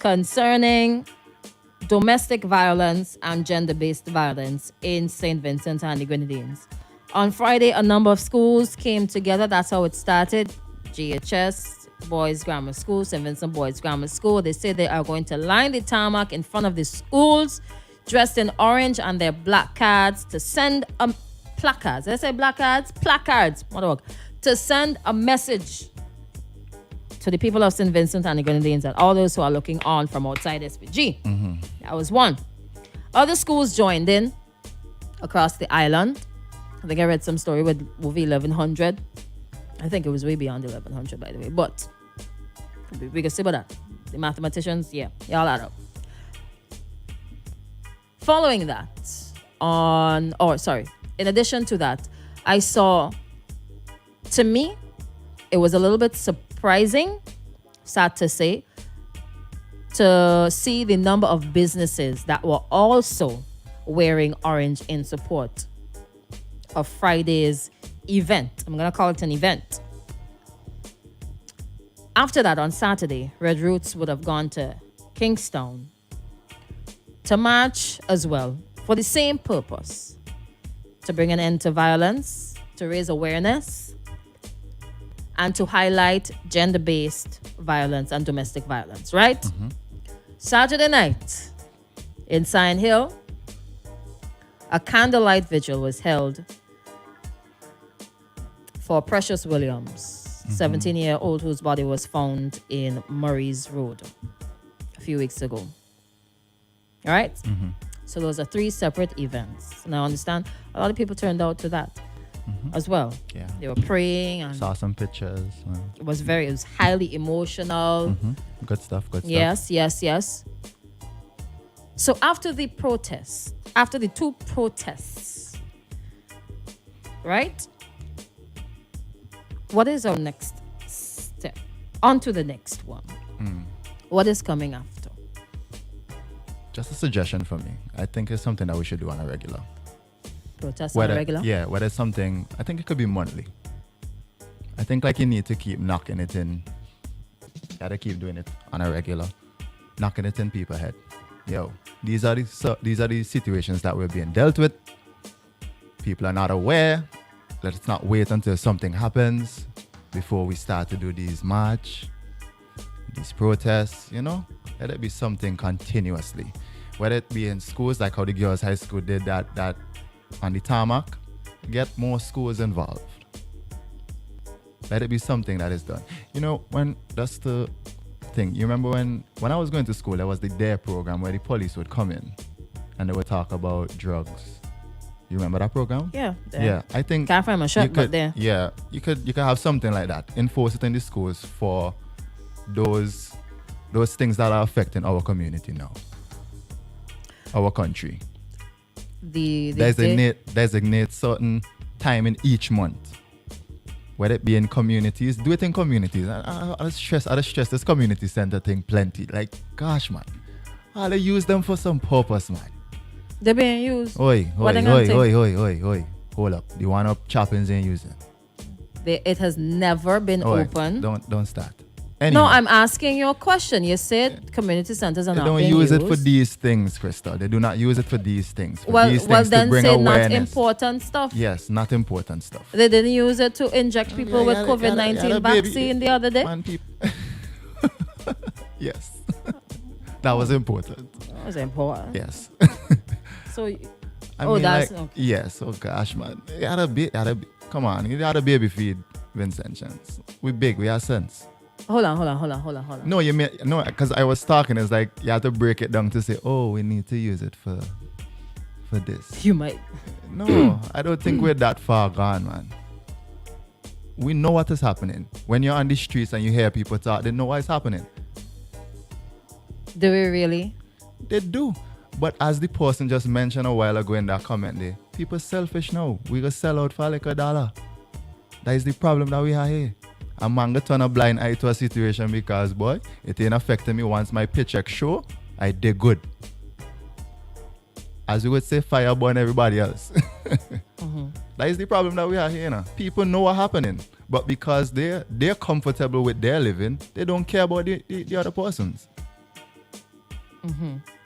concerning domestic violence and gender-based violence in St. Vincent and the Grenadines. On Friday, a number of schools came together. That's how it started. GHS, Boys Grammar School, St. Vincent Boys Grammar School. They say they are going to line the tarmac in front of the schools, dressed in orange and their black cards to send placards. Did I say black cards? Placards. To send a message to the people of St. Vincent and the Grenadines and all those who are looking on from outside SPG. That was one. Other schools joined in across the island. I think I read some story with over 1,100. I think it was way beyond 1,100, by the way. But we can see about that. The mathematicians, y'all add up. Following that, in addition to that, I saw, to me, it was a little bit surprising, sad to say, to see the number of businesses that were also wearing orange in support of Friday's event. I'm going to call it an event. After that, on Saturday, Red Roots would have gone to Kingstown to march as well for the same purpose, to bring an end to violence, to raise awareness, and to highlight gender-based violence and domestic violence, right? Saturday night in Sign Hill, a candlelight vigil was held for Precious Williams, 17-year-old whose body was found in Murray's Road a few weeks ago. All right? So those are 3 separate events. Now, I understand a lot of people turned out to that as well. Yeah. They were praying. And saw some pictures. it was highly emotional. Good stuff. Yes. So after the 2 protests, right? What is our next step? On to the next one. What is coming after? Just a suggestion for me. I think it's something that we should do on a regular. Protest on a regular? Yeah, whether it's something, I think it could be monthly. I think you need to keep knocking it in. You gotta keep doing it on a regular. Knocking it in people's head. These are the situations that we're being dealt with. People are not aware. Let's not wait until something happens before we start to do these march, these protests, Let it be something continuously. Whether it be in schools, like how the girls' high school did that on the tarmac, get more schools involved. Let it be something that is done. When that's the thing. You remember when I was going to school, there was the DARE program where the police would come in and they would talk about drugs. You remember that program? Yeah. Yeah, I think can't find my shirt, but there. Yeah, you could have something like that. Enforce it in the schools for those things that are affecting our community now, our country. Designate certain time in each month, whether it be in communities. Do it in communities. I stress this community center thing plenty. Like, gosh, man, they use them for some purpose, man. They're being used. Oi. Hold up. The one up Chappins ain't using. It has never been open. Don't start. Anyway, no, I'm asking you a question. You said community centers are not being used. They don't use it for these things, Krista. They do not use it for these things. Then say not important stuff. Yes, not important stuff. They didn't use it to inject people with COVID-19 vaccine the other day? Yes. That was important. That was important. Yes. So, that's okay. Yes. Oh gosh, man. Come on. You had a baby feed, Vincentians. We big. We have sense. Hold on. No, because I was talking. It's like you have to break it down to say, we need to use it for this. You might. No, I don't think we're that far gone, man. We know what is happening. When you're on the streets and you hear people talk, they know what's happening. Do we really? They do. But as the person just mentioned a while ago in that comment there, people selfish now. We go sell out for like $1. That is the problem that we have here. A man turn a blind eye to a situation because, boy, it ain't affecting me once my paycheck show, I did good. As we would say, fire burn everybody else. That is the problem that we have here now. People know what's happening, but because they're comfortable with their living, they don't care about the other persons.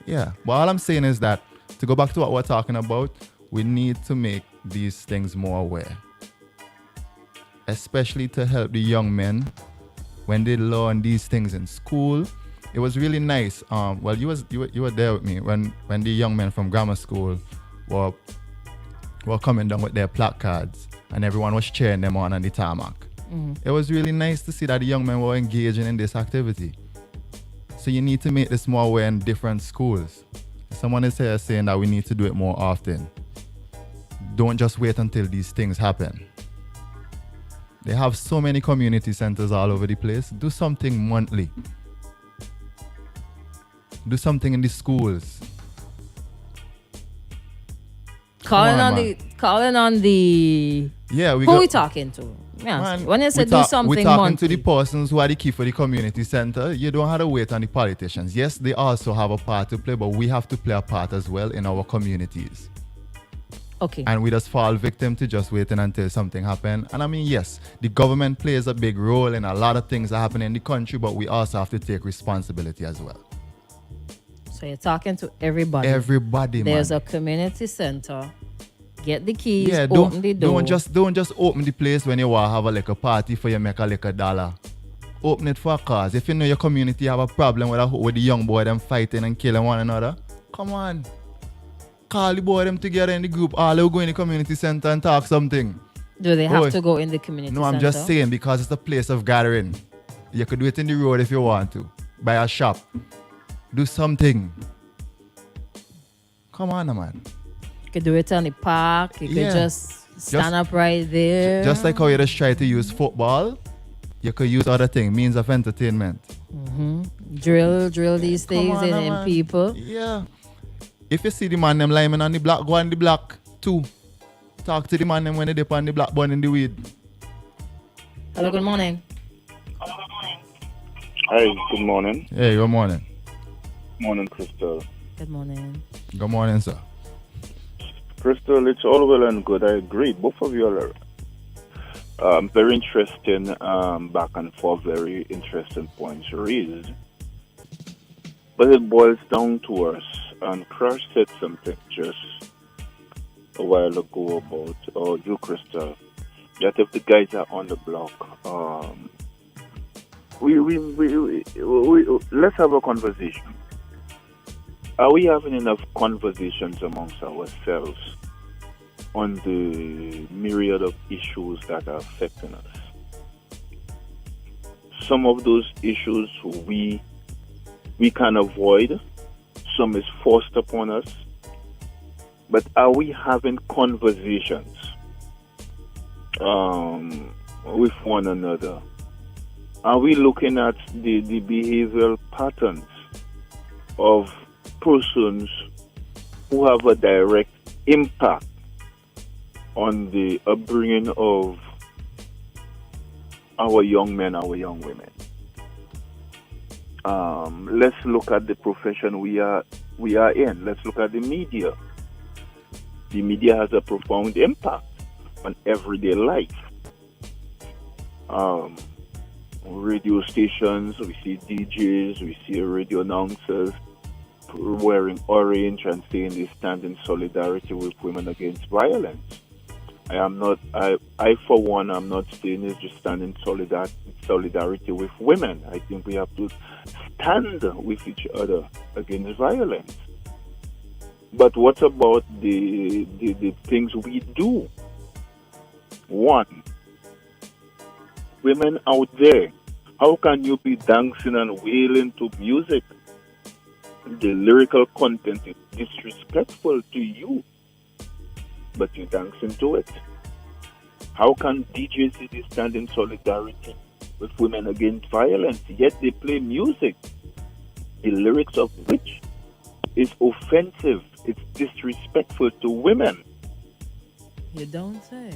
Yeah. But all I'm saying is that to go back to what we're talking about, we need to make these things more aware, especially to help the young men when they learn these things in school. It was really nice. Well, you were there with me when the young men from grammar school were coming down with their placards and everyone was cheering them on the tarmac. It was really nice to see that the young men were engaging in this activity. So you need to make this more aware in different schools. Someone is here saying that we need to do it more often. Don't just wait until these things happen. They have so many community centers all over the place. Do something monthly. Do something in the schools. Calling on the Yeah, who we talking to? Yeah. Man, When you say do something we're talking monthly, to the persons who are the key for the community center. You don't have to wait on the politicians. Yes, they also have a part to play, but we have to play a part as well in our communities. okay. And we just fall victim to just waiting until something happens. And I mean, yes, the government plays a big role in a lot of things that happen in the country, but we also have to take responsibility as well. So you're talking to everybody. Everybody, There's man. a community center. Get the keys. Yeah, open the door. don't just open the place when you want to have a like a party for you make a like a dollar. Open it for a cause. If you know your community have a problem with the young boy them fighting and killing one another, come on. Call the boy them together in the group. All will go in the community center and talk something. Do they have Boy. to go in the community No, center? I'm just saying because it's a place of gathering. You could do it in the road if you want to. By a shop. Do something. Come on, man. You could do it on the park. You Yeah. could just stand up right there. Just like how you just try to use football, you could use other things, means of entertainment. drill these things on, in man. people. Yeah. If you see the man them lying on the block, go on the block too. Talk to the man them when they dip on the block burn in the weed. Hello, good morning. Hi, good morning. Hey, good morning. Morning, Crystal. Good morning. Good morning, sir. Crystal, it's all well and good. I agree. Both of you are very interesting, back and forth, very interesting points raised. But it boils down to us, and Crush said something just a while ago about, you, Crystal, that if the guys are on the block, we let's have a conversation. Are we having enough conversations amongst ourselves on the myriad of issues that are affecting us? Some of those issues we can avoid, some is forced upon us, but are we having conversations with one another? Are we looking at the behavioral patterns of persons who have a direct impact on the upbringing of our young men, our young women? Let's look at the profession we are in. Let's look at the media. The media has a profound impact on everyday life. Radio stations, we see DJs, we see radio announcers wearing orange and saying they stand in solidarity with women against violence. I for one, I'm not saying it's just stand in solidarity with women. I think we have to stand with each other against violence. But what about the things we do? One, women out there, how can you be dancing and wailing to music? The lyrical content is disrespectful to you, but you dancing to it. How can DJs stand in solidarity with women against violence, yet they play music, the lyrics of which is offensive, it's disrespectful to women? You don't say.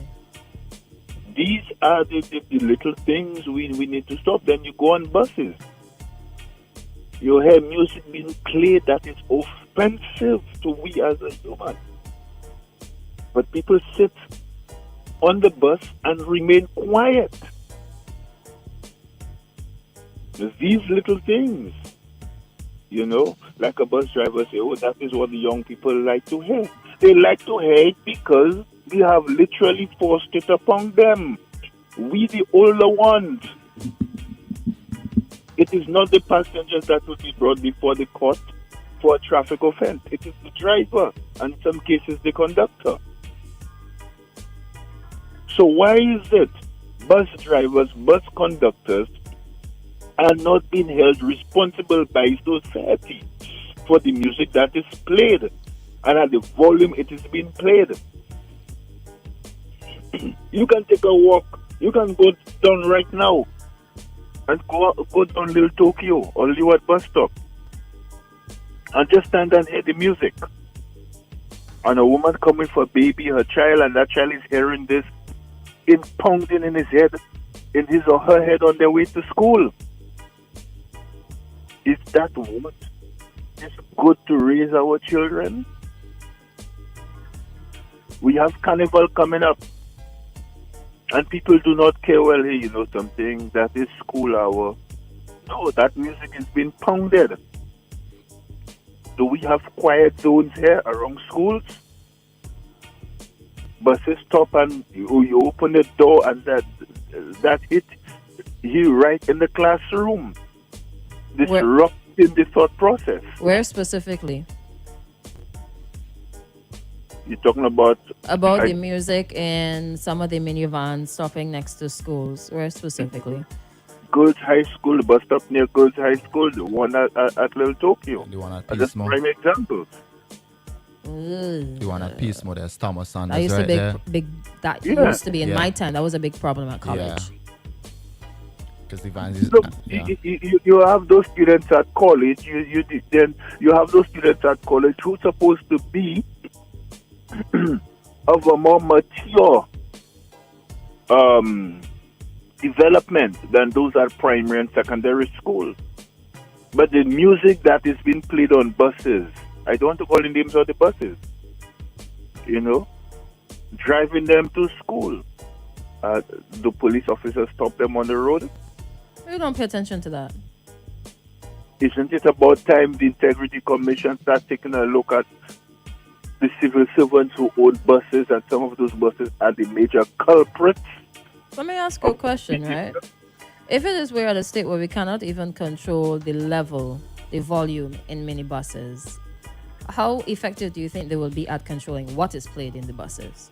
These are the little things we need to stop. Then you go on buses. You hear music being played that is offensive to we as a human. But people sit on the bus and remain quiet. These little things. Like a bus driver say, oh, that is what the young people like to hear. They like to hear it because we have literally forced it upon them. We, the older ones. It is not the passengers that will be brought before the court for a traffic offense. It is the driver, and in some cases the conductor. So why is it bus drivers, bus conductors are not being held responsible by society for the music that is played and at the volume it is being played? You can take a walk. You can go down right now and go down Little Tokyo or Leeward bus stop and just stand and hear the music. And a woman coming for a baby, her child, and that child is hearing this pounding in his head, in his or her head on their way to school. Is that what is good to raise our children? We have Carnival coming up, and people do not care. Well, hey, something, that is school hour. No, that music is being pounded. Do we have quiet zones here around schools? Buses stop and you open the door and that hit you right in the classroom, disrupting the thought process. Where specifically? You're talking about the music in some of the minivans stopping next to schools. Where specifically? Girls High School, the bus stop near Girls High School, the one at Little Tokyo. The one at That's Peacemore. prime examples. The one at Peacemore, there's Thomas Sanders That used right to be there. big. That Yeah. used to be in my time. That was a big problem at college. Because the vans is... Look, you have those students at college. Then you have those students at college who are supposed to be of a more mature development than those at primary and secondary school. But the music that is being played on buses, I don't want to call the names of the buses, driving them to school. The police officers stop them on the road. We don't pay attention to that. Isn't it about time the Integrity Commission starts taking a look at the civil servants who own buses, and some of those buses are the major culprits? Let me ask you a question, right? If it is we're at a state where we cannot even control the level, the volume in minibuses, how effective do you think they will be at controlling what is played in the buses?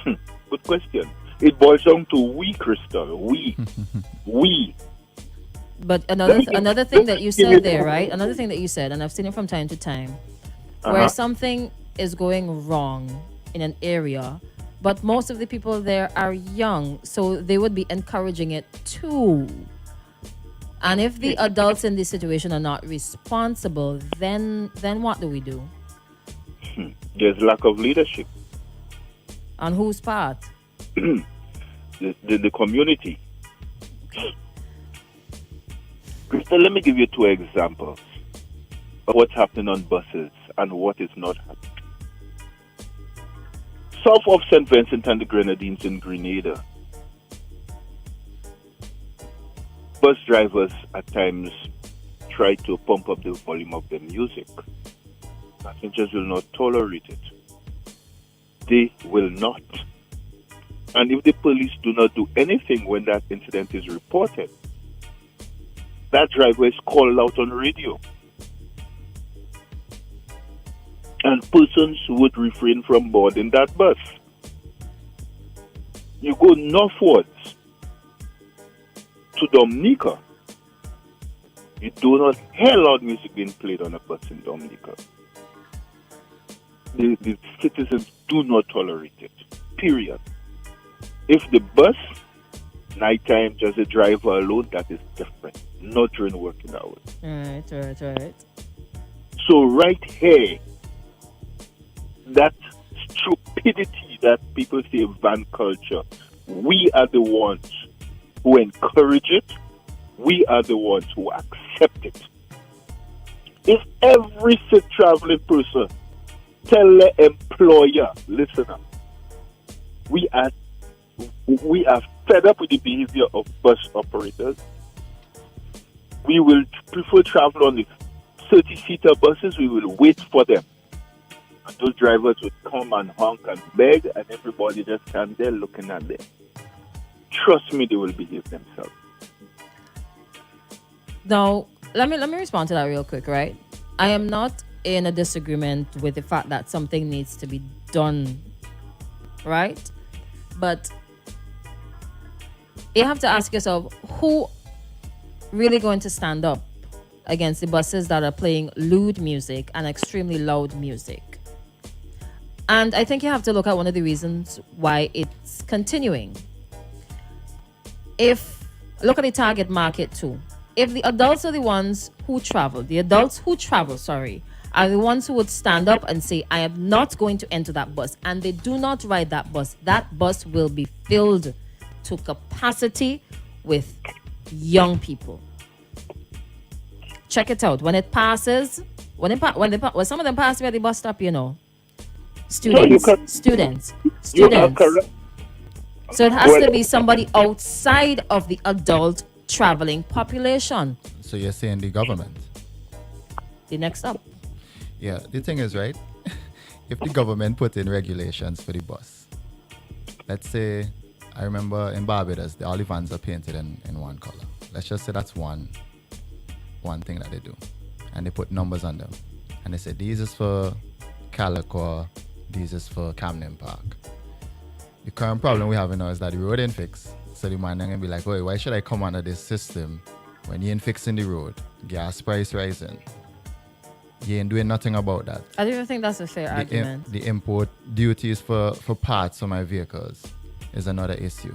Good question. It boils down to we, Crystal. We. But another thing that you said there, right? Another thing that you said, and I've seen it from time to time, where something is going wrong in an area, but most of the people there are young, so they would be encouraging it too. And if the adults in this situation are not responsible, then what do we do? There's lack of leadership. On whose part? The community. Crystal, let me give you two examples of what's happening on buses and what is not happening. South of St. Vincent and the Grenadines in Grenada, bus drivers at times try to pump up the volume of the music. Passengers will not tolerate it. They will not. And if the police do not do anything when that incident is reported, that driver is called out on radio. And persons would refrain from boarding that bus. You go northwards to Dominica, you do not hear loud music being played on a bus in Dominica. The citizens do not tolerate it, period. If the bus, nighttime, just a driver alone, that is different, not during working hours. Right. So right here, that stupidity that people say van culture, we are the ones who encourage it. We are the ones who accept it. If every sick traveling person tell the employer, listen up, we are fed up with the behavior of bus operators. We will prefer travel on the 30-seater buses, we will wait for them. And those drivers would come and honk and beg, and everybody just stand there looking at them. Trust me, they will behave themselves. Now, let me respond to that real quick, right? I am not in a disagreement with the fact that something needs to be done, right? But you have to ask yourself, who really going to stand up against the buses that are playing lewd music and extremely loud music? And I think you have to look at one of the reasons why it's continuing. Look at the target market too. If the adults are the ones who travel, are the ones who would stand up and say, I am not going to enter that bus, and they do not ride that bus will be filled to capacity with young people. Check it out. When it passes, when some of them pass me at the bus stop, students. You are correct. So it has to be somebody outside of the adult traveling population. So you're saying the government? The next up. Yeah, the thing is, right? If the government put in regulations for the bus, let's say, I remember in Barbados, all the vans are painted in one color. Let's just say that's one thing that they do. And they put numbers on them. And they say, these is for Calico, these is for Camden Park. The current problem we have now is that the road ain't fixed. So the man gonna be like, oh, why should I come under this system when you ain't fixing the road? Gas price rising. You ain't doing nothing about that. I don't even think that's a fair argument. The import duties for parts for my vehicles is another issue.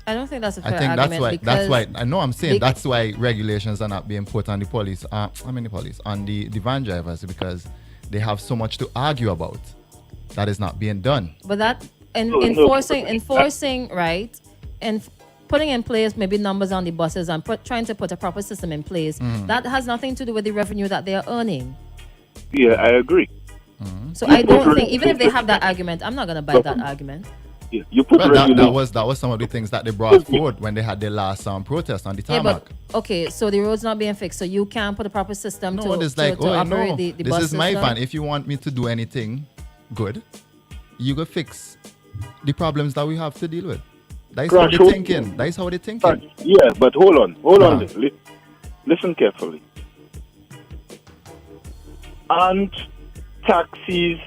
I don't think that's a fair argument. I think that's why I know I'm saying that's why regulations are not being put on the police. On the van drivers, because they have so much to argue about that is not being done. But that enforcing right, and putting in place maybe numbers on the buses and trying to put a proper system in place, that has nothing to do with the revenue that they are earning. Yeah, I agree. So I don't think, even if they have that argument, I'm not going to buy that argument. Yeah, you put that was some of the things that they brought forward when they had their last protest on the tarmac. Okay, so the road's not being fixed, so you can't put a proper system to operate the this bus is my system. van. If you want me to do anything good, you go fix the problems that we have to deal with. That is how they're thinking. That is how they're thinking. Yeah, but hold on. Listen carefully. Aren't taxis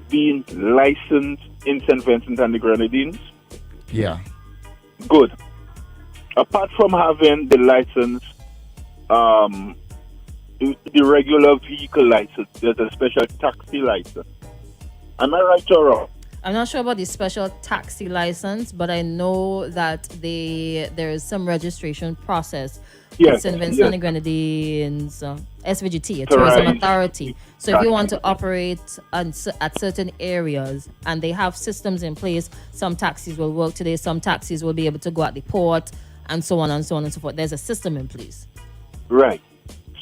being licensed in St. Vincent and the Grenadines? Yeah. Good. Apart from having the license, the regular vehicle license, there's a special taxi license. Am I right or wrong? I'm not sure about the special taxi license, but I know that there is some registration process. Yes. St. Vincent and the Grenadines, SVGT, a tourism authority. So if you want to operate at certain areas and they have systems in place, some taxis will work today, some taxis will be able to go at the port, and so on and so on and so forth. There's a system in place. Right.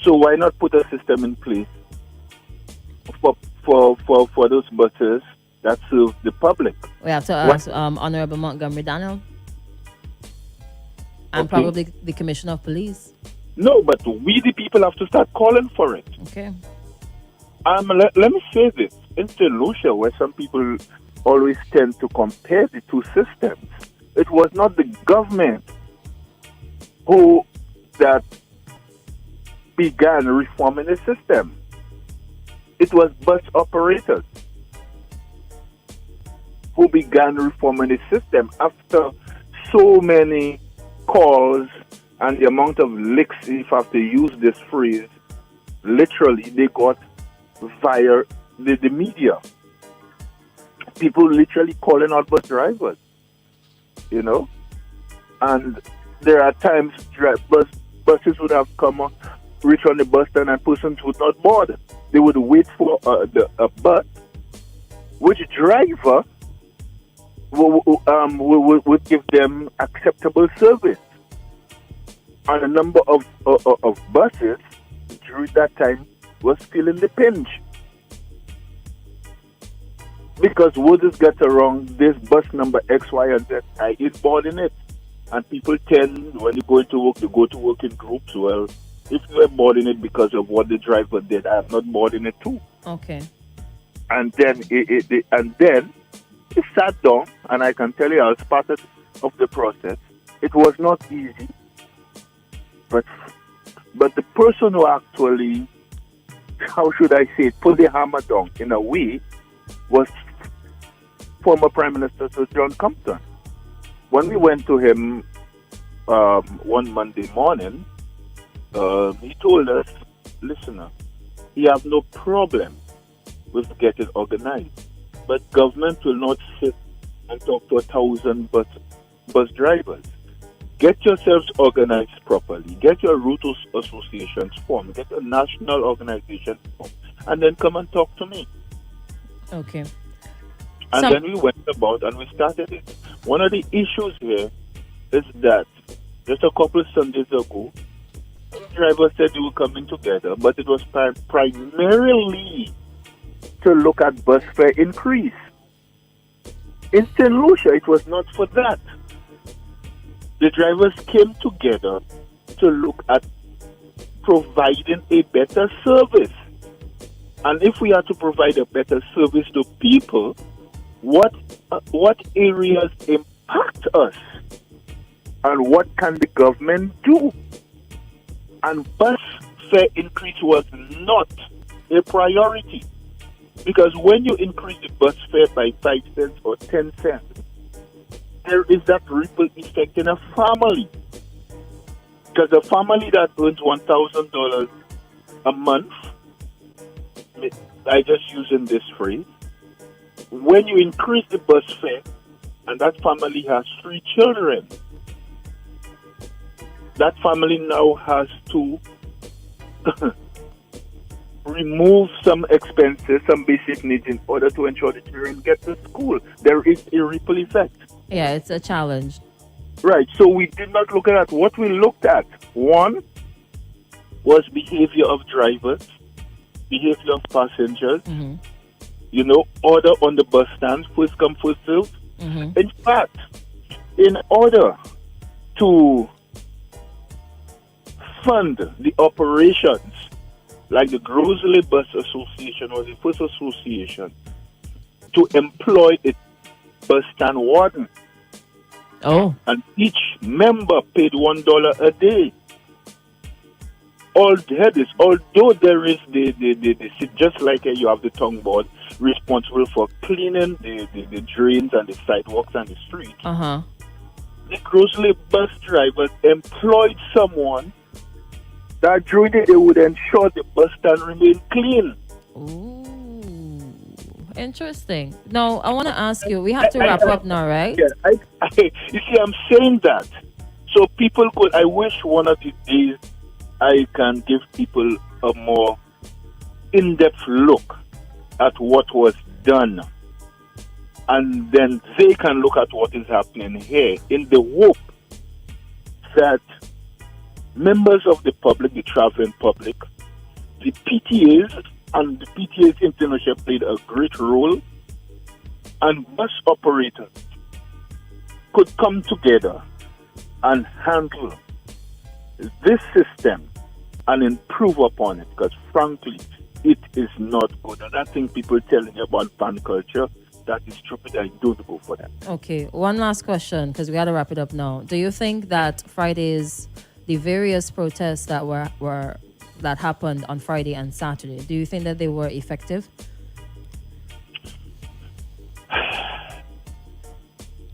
So why not put a system in place for those buses that serve the public? We have to ask Honorable Montgomery Daniel and probably the Commissioner of Police. No, but we the people have to start calling for it. Okay. Let me say this. In St. Lucia, where some people always tend to compare the two systems, it was not the government that began reforming the system. It was bus operators who began reforming the system after so many calls and the amount of licks, if I have to use this phrase, literally they got via the media. People literally calling out bus drivers, and there are times buses would have come on, reach on the bus stand, and persons would not board. They would wait for a bus, which driver would give them acceptable service. And a number of buses during that time was feeling the pinch. Because words get around this bus number X, Y, and Z, I is boarding it. And people tend, when they go into work, they go to work in groups. Well, If you were boarding it because of what the driver did, I am not boarding it too. Okay. And then it sat down, and I can tell you, I was part of the process. It was not easy, but the person who actually, how should I say it, put the hammer down in a way was former Prime Minister Sir John Compton. When we went to him one Monday morning, he told us, listener, he have no problem with getting organized, but government will not sit and talk to 1,000 bus drivers. Get yourselves organized properly. Get your route associations formed. Get a national organization formed, and then come and talk to me. Okay. And then we went about and we started it. One of the issues here is that just a couple of Sundays ago, drivers said they were coming together, but it was primarily to look at bus fare increase. In St. Lucia, it was not for that. The drivers came together to look at providing a better service. And if we are to provide a better service to people, what areas impact us? And what can the government do? And bus fare increase was not a priority. Because when you increase the bus fare by 5 cents or 10 cents, there is that ripple effect in a family. Because a family that earns $1,000 a month, I just using this phrase, when you increase the bus fare and that family has 3 children, that family now has to remove some expenses, some basic needs in order to ensure the children get to school. There is a ripple effect. Yeah, it's a challenge. Right, so we did not look at that. What we looked at, one, was behavior of drivers, behavior of passengers, order on the bus stand, first come, first serve. In fact, in order to fund the operations, like the Grosley Bus Association was the first association to employ a bus stand warden. Oh. And each member paid $1 a day. Although there is the just like you have the tongue board responsible for cleaning the drains and the sidewalks and the streets. The Grosley bus drivers employed someone that during the day would ensure the bus stand remain clean. Ooh, interesting. Now, I want to ask you, we have to wrap up now, right? Yeah, you see, I'm saying that so people could, I wish one of these days I can give people a more in-depth look at what was done. And then they can look at what is happening here in the hope that members of the public, the traveling public, the PTAs and the PTAs International played a great role, and bus operators could come together and handle this system and improve upon it, because frankly, it is not good. And I think people telling you about fan culture, that is stupid. I don't go for that. Okay, one last question, because we got to wrap it up now. Do you think that the various protests that happened on Friday and Saturday, do you think that they were effective?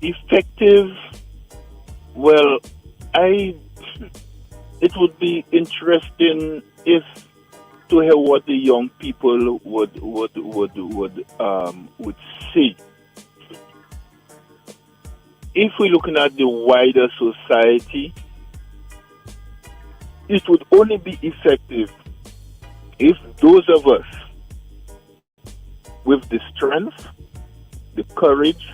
Effective? Well, it would be interesting to hear what the young people would say. If we're looking at the wider society, it would only be effective if those of us with the strength, the courage,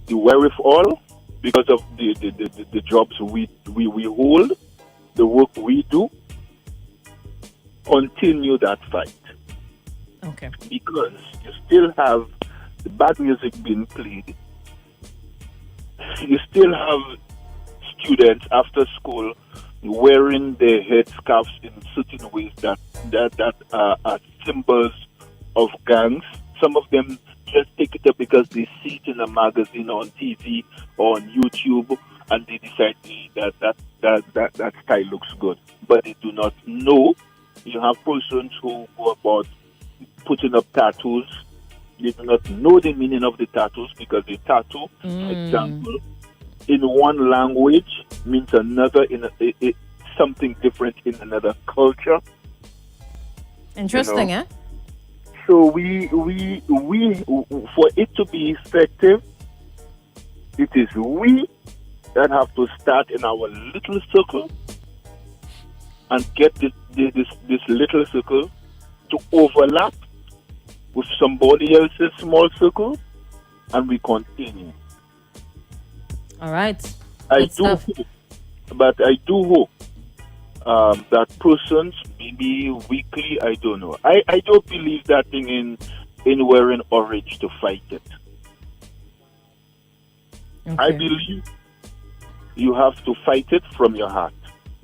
the wherewithal, because of the jobs we hold, the work we do, continue that fight. Okay. Because you still have the bad music being played. You still have students after school wearing their headscarves in certain ways that are symbols of gangs. Some of them just take it up because they see it in a magazine, on TV, or on YouTube, and they decide that style looks good. But they do not know. You have persons who go about putting up tattoos. They do not know the meaning of the tattoos because the tattoo, for example, in one language means another something different in another culture. Interesting, You know. eh? So we for it to be effective, it is we that have to start in our little circle and get this little circle to overlap with somebody else's small circle, and we continue. All right. I Good do stuff. hope, but I do hope that persons, maybe weekly, I don't know. I don't believe that thing in wearing orange to fight it. I Okay. believe you have to fight it from your heart.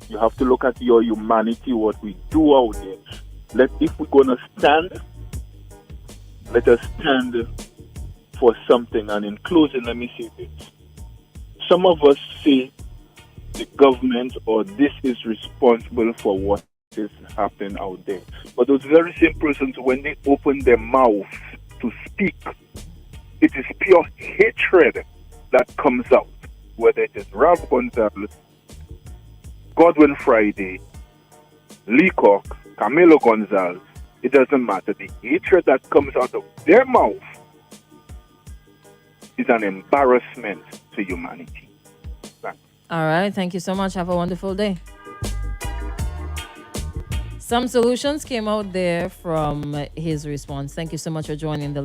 You have to look at your humanity, what we do out there. If we're gonna stand, let us stand for something. And in closing, let me say this. Some of us say the government or this is responsible for what is happening out there. But those very same persons, when they open their mouths to speak, it is pure hatred that comes out. Whether it is Ralph Gonzalez, Godwin Friday, Lee Cox, Camilo Gonzalez, it doesn't matter. The hatred that comes out of their mouth is an embarrassment to humanity. Thanks. All right. Thank you so much. Have a wonderful day. Some solutions came out there from his response. Thank you so much for joining the